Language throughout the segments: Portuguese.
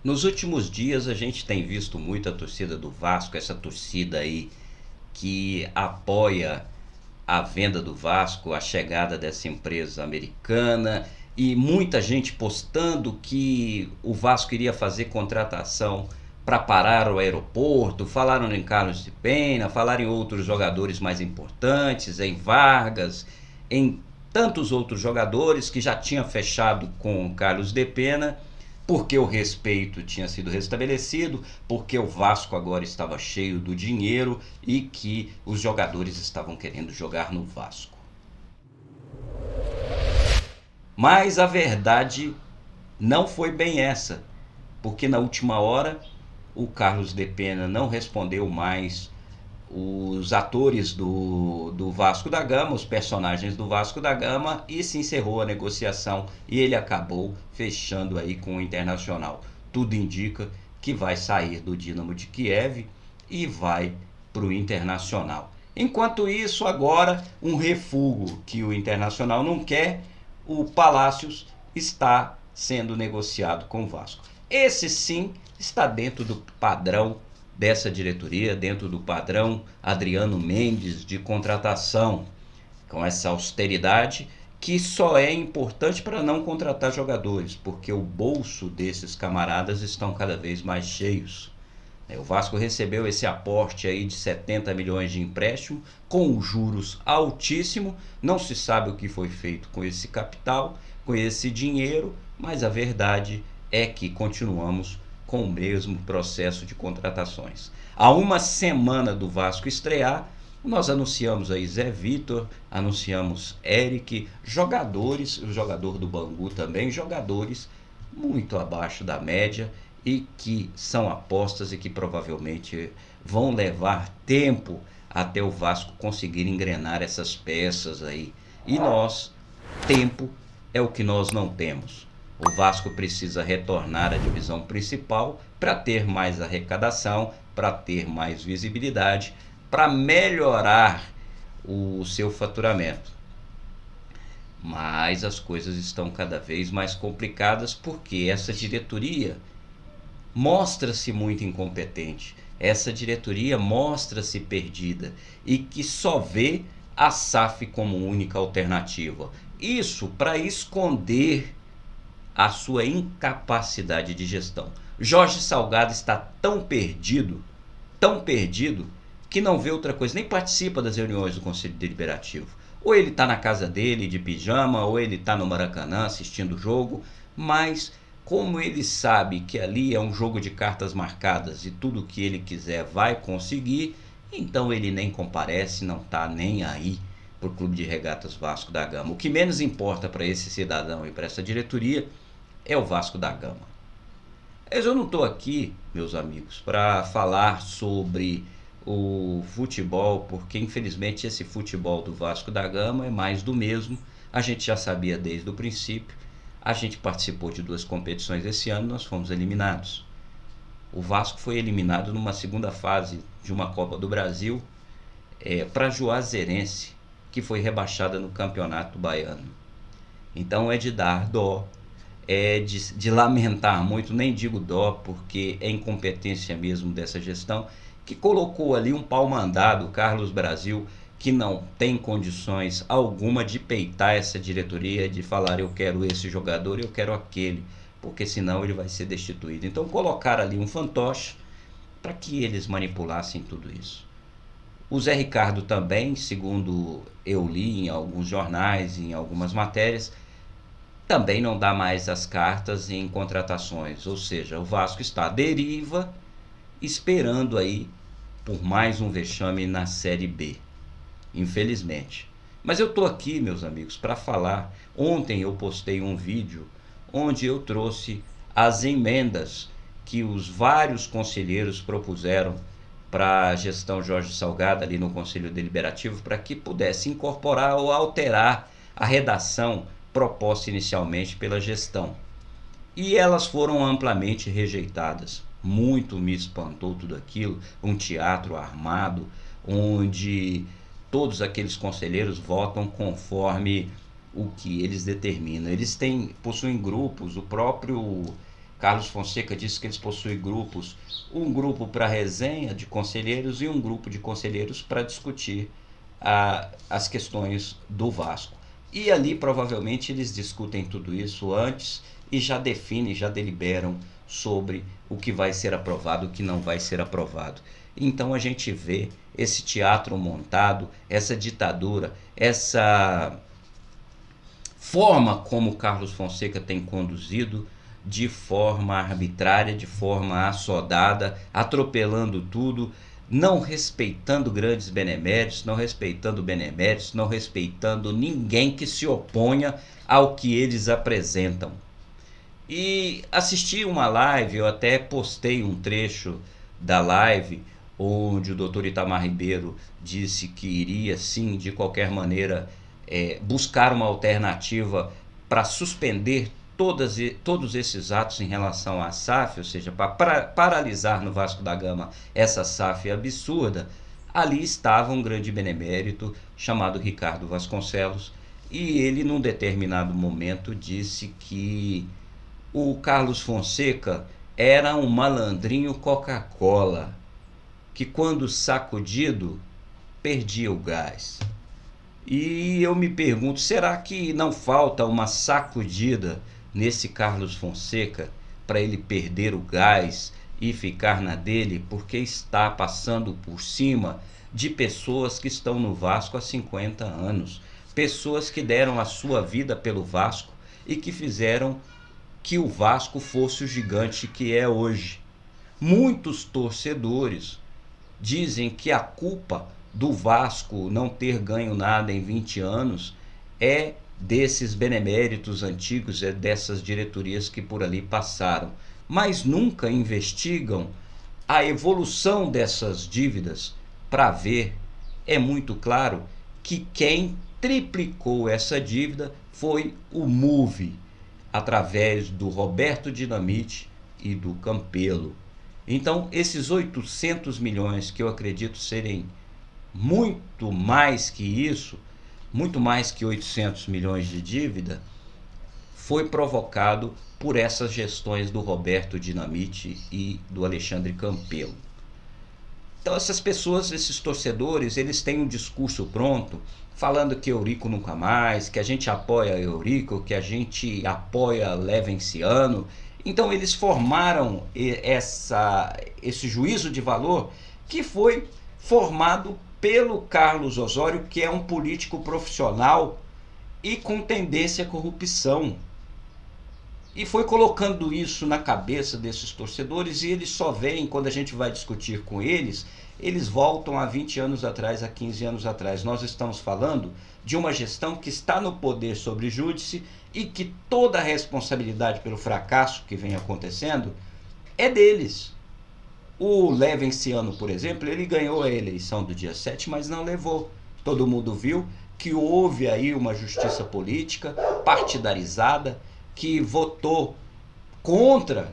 Nos últimos dias a gente tem visto muito a torcida do Vasco, essa torcida aí que apoia a venda do Vasco, a chegada dessa empresa americana e muita gente postando que o Vasco iria fazer contratação para parar o aeroporto. Falaram em Carlos de Pena, falaram em outros jogadores mais importantes, em Vargas, em tantos outros jogadores que já tinha fechado com Carlos de Pena, porque o respeito tinha sido restabelecido, porque o Vasco agora estava cheio do dinheiro e que os jogadores estavam querendo jogar no Vasco. Mas a verdade não foi bem essa, porque na última hora o Carlos de Pena não respondeu mais os atores do Vasco da Gama, os personagens do Vasco da Gama, e se encerrou a negociação e ele acabou fechando aí com o Internacional. Tudo indica que vai sair do Dinamo de Kiev e vai para o Internacional. Enquanto isso, agora, um refúgio que o Internacional não quer, o Palácios está sendo negociado com o Vasco. Esse sim está dentro do padrão dessa diretoria, dentro do padrão Adriano Mendes de contratação, com essa austeridade que só é importante para não contratar jogadores, porque o bolso desses camaradas estão cada vez mais cheios. O Vasco recebeu esse aporte aí de 70 milhões de empréstimo, com juros altíssimos. Não se sabe o que foi feito com esse capital, com esse dinheiro, mas a verdade é que continuamos com o mesmo processo de contratações. Há uma semana do Vasco estrear, nós anunciamos aí Zé Vitor, anunciamos Eric, jogadores, o jogador do Bangu também, jogadores muito abaixo da média e que são apostas e que provavelmente vão levar tempo até o Vasco conseguir engrenar essas peças aí. E nós, tempo é o que nós não temos. O Vasco precisa retornar à divisão principal para ter mais arrecadação, para ter mais visibilidade, para melhorar o seu faturamento. Mas as coisas estão cada vez mais complicadas porque essa diretoria mostra-se muito incompetente. Essa diretoria mostra-se perdida e que só vê a SAF como única alternativa. Isso para esconder a sua incapacidade de gestão. Jorge Salgado está tão perdido, que não vê outra coisa, nem participa das reuniões do Conselho Deliberativo. Ou ele está na casa dele de pijama, ou ele está no Maracanã assistindo o jogo, mas como ele sabe que ali é um jogo de cartas marcadas e tudo que ele quiser vai conseguir, então ele nem comparece, não está nem aí para o Clube de Regatas Vasco da Gama. O que menos importa para esse cidadão e para essa diretoria é o Vasco da Gama. Mas eu não estou aqui, meus amigos, para falar sobre o futebol, porque infelizmente esse futebol do Vasco da Gama é mais do mesmo. A gente já sabia desde o princípio. A gente participou de 2 competições esse ano, nós fomos eliminados. O Vasco foi eliminado numa segunda fase de uma Copa do Brasil para a Juazeirense, que foi rebaixada no Campeonato Baiano. Então é de dar dó, é de lamentar muito, nem digo dó, porque é incompetência mesmo dessa gestão, que colocou ali um pau-mandado, Carlos Brasil, que não tem condições alguma de peitar essa diretoria, de falar eu quero esse jogador, eu quero aquele, porque senão ele vai ser destituído. Então colocaram ali um fantoche para que eles manipulassem tudo isso. O Zé Ricardo também, segundo eu li em alguns jornais, em algumas matérias, também não dá mais as cartas em contratações, ou seja, o Vasco está à deriva, esperando aí por mais um vexame na Série B, infelizmente. Mas eu estou aqui, meus amigos, para falar. Ontem eu postei um vídeo onde eu trouxe as emendas que os vários conselheiros propuseram para a gestão Jorge Salgado ali no Conselho Deliberativo, para que pudesse incorporar ou alterar a redação proposta inicialmente pela gestão. E elas foram amplamente rejeitadas. Muito me espantou tudo aquilo, um teatro armado, onde todos aqueles conselheiros votam conforme o que eles determinam. Eles possuem grupos, o próprio Carlos Fonseca disse que eles possuem grupos, um grupo para resenha de conselheiros e um grupo de conselheiros para discutir as questões do Vasco. E ali provavelmente eles discutem tudo isso antes e já definem, já deliberam sobre o que vai ser aprovado, o que não vai ser aprovado. Então a gente vê esse teatro montado, essa ditadura, essa forma como Carlos Fonseca tem conduzido, de forma arbitrária, de forma assodada, atropelando tudo, não respeitando grandes beneméritos, não respeitando beneméritos, não respeitando ninguém que se oponha ao que eles apresentam. E assisti uma live, eu até postei um trecho da live, onde o doutor Itamar Ribeiro disse que iria sim, de qualquer maneira, buscar uma alternativa para suspender todos esses atos em relação à SAF, ou seja, para paralisar no Vasco da Gama essa SAF absurda. Ali estava um grande benemérito chamado Ricardo Vasconcelos, e ele num determinado momento disse que o Carlos Fonseca era um malandrinho Coca-Cola, que quando sacudido perdia o gás. E eu me pergunto, será que não falta uma sacudida nesse Carlos Fonseca para ele perder o gás e ficar na dele, porque está passando por cima de pessoas que estão no Vasco há 50 anos, pessoas que deram a sua vida pelo Vasco e que fizeram que o Vasco fosse o gigante que é hoje. Muitos torcedores dizem que a culpa do Vasco não ter ganho nada em 20 anos é desses beneméritos antigos, é dessas diretorias que por ali passaram, mas nunca investigam a evolução dessas dívidas para ver. É muito claro que quem triplicou essa dívida foi o MUVI, através do Roberto Dinamite e do Campelo. Então, esses 800 milhões, que eu acredito serem muito mais que isso, muito mais que 800 milhões de dívida, foi provocado por essas gestões do Roberto Dinamite e do Alexandre Campelo. Então essas pessoas, esses torcedores, eles têm um discurso pronto, falando que Eurico nunca mais, que a gente apoia Eurico, que a gente apoia Levenciano. Então eles formaram esse juízo de valor que foi formado pelo Carlos Osório, que é um político profissional e com tendência à corrupção. E foi colocando isso na cabeça desses torcedores, e eles só veem, quando a gente vai discutir com eles, eles voltam a 20 anos atrás, a 15 anos atrás. Nós estamos falando de uma gestão que está no poder sobre o júdice e que toda a responsabilidade pelo fracasso que vem acontecendo é deles. O Levenciano, por exemplo, ele ganhou a eleição do dia 7, mas não levou. Todo mundo viu que houve aí uma justiça política partidarizada, que votou contra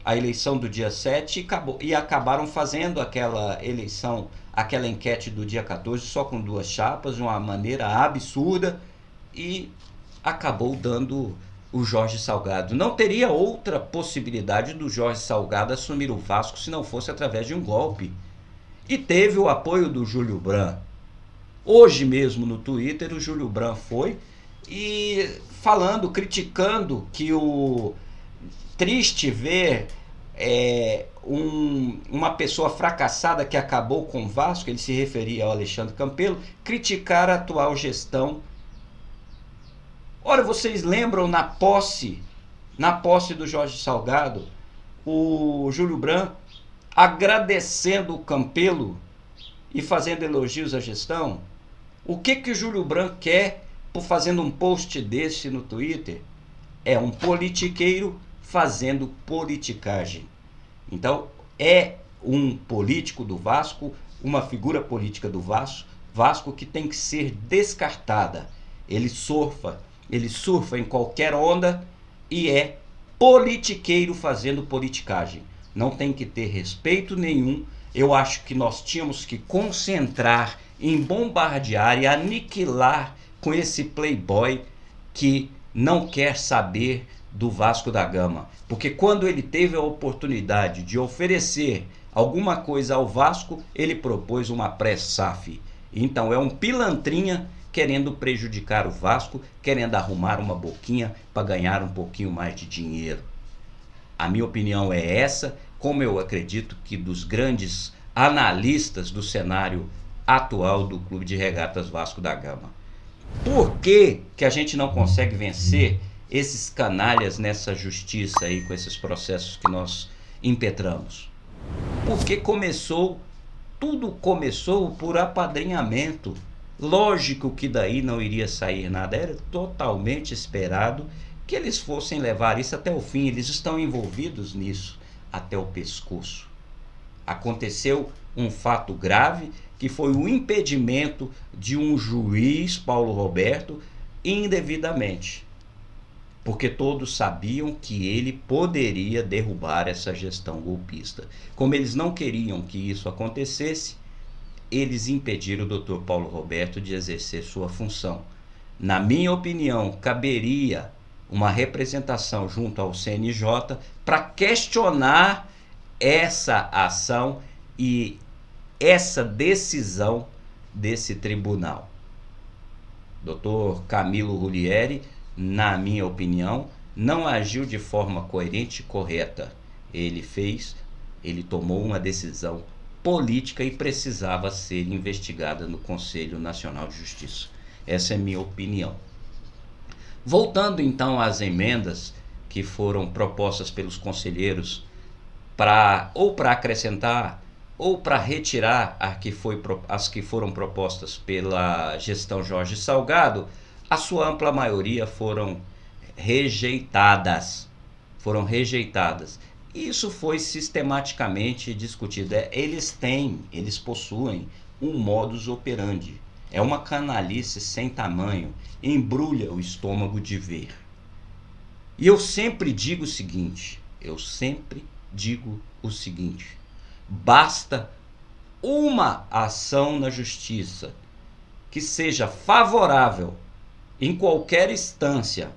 a eleição do dia 7 e acabaram fazendo aquela eleição, aquela enquete do dia 14 só com 2 chapas, de uma maneira absurda, e acabou dando o Jorge Salgado. Não teria outra possibilidade do Jorge Salgado assumir o Vasco se não fosse através de um golpe. E teve o apoio do Júlio Brandt. Hoje mesmo no Twitter o Júlio Brandt foi e falando, criticando que o triste ver uma pessoa fracassada que acabou com o Vasco, ele se referia ao Alexandre Campelo, criticar a atual gestão. Ora, vocês lembram na posse do Jorge Salgado, o Júlio Brandt agradecendo o Campelo e fazendo elogios à gestão? O que o Júlio Brandt quer por fazendo um post desse no Twitter? É um politiqueiro fazendo politicagem. Então, é um político do Vasco, uma figura política do Vasco que tem que ser descartada. Ele surfa em qualquer onda e é politiqueiro fazendo politicagem. Não tem que ter respeito nenhum. Eu acho que nós tínhamos que concentrar em bombardear e aniquilar com esse playboy que não quer saber do Vasco da Gama, porque quando ele teve a oportunidade de oferecer alguma coisa ao Vasco, ele propôs uma pré-SAF. Então é um pilantrinha querendo prejudicar o Vasco, querendo arrumar uma boquinha para ganhar um pouquinho mais de dinheiro. A minha opinião é essa, como eu acredito que dos grandes analistas do cenário atual do Clube de Regatas Vasco da Gama. Por que a gente não consegue vencer esses canalhas nessa justiça aí, com esses processos que nós impetramos? Porque tudo começou por apadrinhamento. Lógico que daí não iria sair nada, era totalmente esperado que eles fossem levar isso até o fim. Eles estão envolvidos nisso até o pescoço. Aconteceu um fato grave, que foi o impedimento de um juiz, Paulo Roberto, indevidamente, porque todos sabiam que ele poderia derrubar essa gestão golpista. Como eles não queriam que isso acontecesse, eles impediram o Dr. Paulo Roberto de exercer sua função. Na minha opinião, caberia uma representação junto ao CNJ para questionar essa ação e essa decisão desse tribunal. Dr. Camilo Rulieri, na minha opinião, não agiu de forma coerente e correta. Ele tomou uma decisão política e precisava ser investigada no Conselho Nacional de Justiça. Essa é minha opinião. Voltando então às emendas que foram propostas pelos conselheiros para acrescentar ou para retirar as que foram propostas pela gestão Jorge Salgado, a sua ampla maioria foram rejeitadas. Isso foi sistematicamente discutido. Eles possuem um modus operandi. É uma canalice sem tamanho, embrulha o estômago de ver. E eu sempre digo o seguinte, basta uma ação na justiça que seja favorável em qualquer instância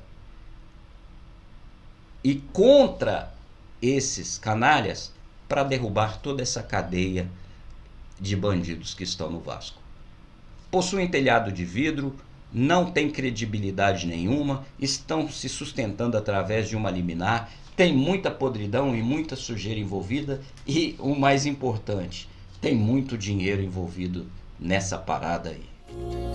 e contra esses canalhas para derrubar toda essa cadeia de bandidos que estão no Vasco. Possuem telhado de vidro, não tem credibilidade nenhuma, estão se sustentando através de uma liminar, tem muita podridão e muita sujeira envolvida e, o mais importante, tem muito dinheiro envolvido nessa parada aí.